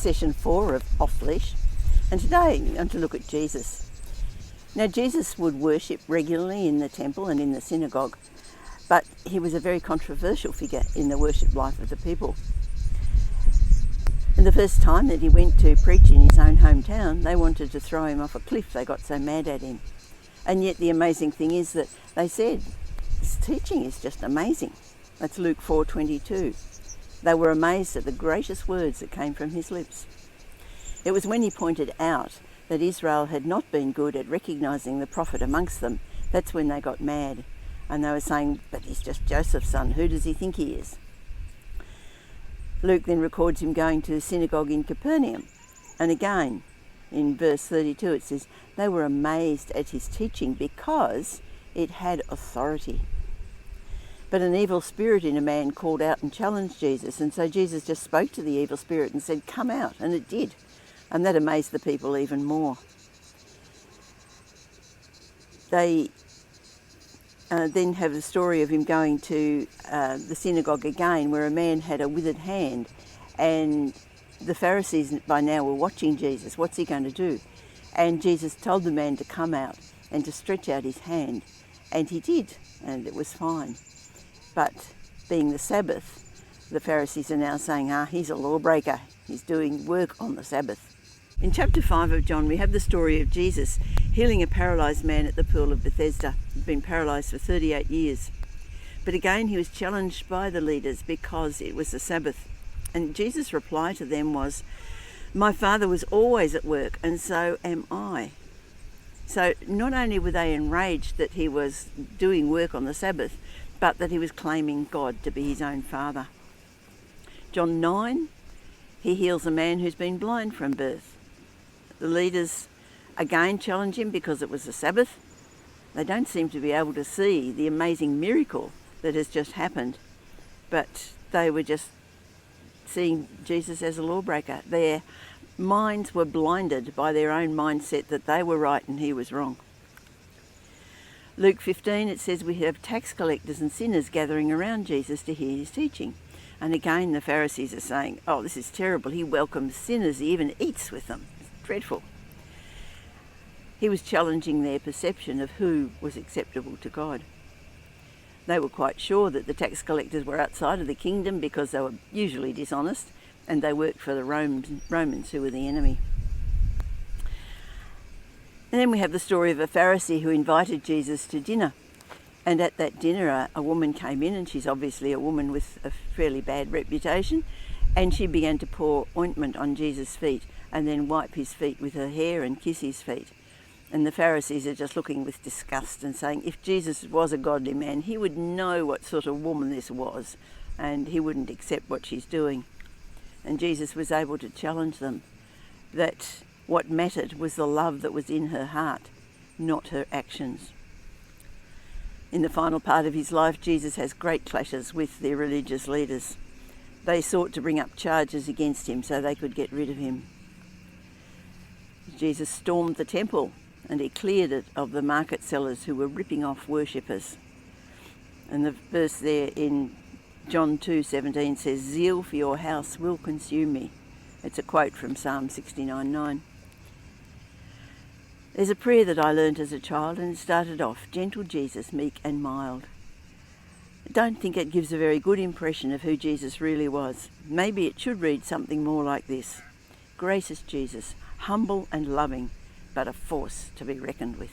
session 4 of Off Leash, and today I'm going to look at Jesus. Now, Jesus would worship regularly in the temple and in the synagogue, but he was a very controversial figure in the worship life of the people. And the first time that he went to preach in his own hometown, they wanted to throw him off a cliff. They got so mad at him. And yet the amazing thing is that they said, his teaching is just amazing. That's Luke 4:22. They were amazed at the gracious words that came from his lips. It was when he pointed out that Israel had not been good at recognising the prophet amongst them, that's when they got mad. And they were saying, but he's just Joseph's son, who does he think he is? Luke then records him going to the synagogue in Capernaum. And again, in verse 32, it says, they were amazed at his teaching because it had authority. But an evil spirit in a man called out and challenged Jesus, and so Jesus just spoke to the evil spirit and said, come out, and it did. And that amazed the people even more. They then have the story of him going to the synagogue again, where a man had a withered hand, and the Pharisees by now were watching Jesus. What's he going to do? And Jesus told the man to come out and to stretch out his hand, and he did, and it was fine. But being the Sabbath, the Pharisees are now saying, he's a lawbreaker. He's doing work on the Sabbath. In chapter 5 of John, we have the story of Jesus healing a paralysed man at the pool of Bethesda. He'd been paralysed for 38 years. But again, he was challenged by the leaders because it was the Sabbath. And Jesus' reply to them was, my Father was always at work, and so am I. So not only were they enraged that he was doing work on the Sabbath, but that he was claiming God to be his own Father. John 9, he heals a man who's been blind from birth. The leaders again challenge him because it was the Sabbath. They don't seem to be able to see the amazing miracle that has just happened, but they were just seeing Jesus as a lawbreaker. Their minds were blinded by their own mindset that they were right and he was wrong. Luke 15, it says we have tax collectors and sinners gathering around Jesus to hear his teaching. And again, the Pharisees are saying, this is terrible. He welcomes sinners. He even eats with them. It's dreadful. He was challenging their perception of who was acceptable to God. They were quite sure that the tax collectors were outside of the kingdom because they were usually dishonest and they worked for the Romans, who were the enemy. And then we have the story of a Pharisee who invited Jesus to dinner. And at that dinner, a woman came in, and she's obviously a woman with a fairly bad reputation, and she began to pour ointment on Jesus' feet and then wipe his feet with her hair and kiss his feet. And the Pharisees are just looking with disgust and saying, if Jesus was a godly man, he would know what sort of woman this was, and he wouldn't accept what she's doing. And Jesus was able to challenge them that what mattered was the love that was in her heart, not her actions. In the final part of his life, Jesus has great clashes with the religious leaders. They sought to bring up charges against him so they could get rid of him. Jesus stormed the temple and he cleared it of the market sellers who were ripping off worshippers. And the verse there in John 2:17 says, zeal for your house will consume me. It's a quote from Psalm 69:9. There's a prayer that I learnt as a child, and it started off, gentle Jesus, meek and mild. I don't think it gives a very good impression of who Jesus really was. Maybe it should read something more like this. Gracious Jesus, humble and loving, but a force to be reckoned with.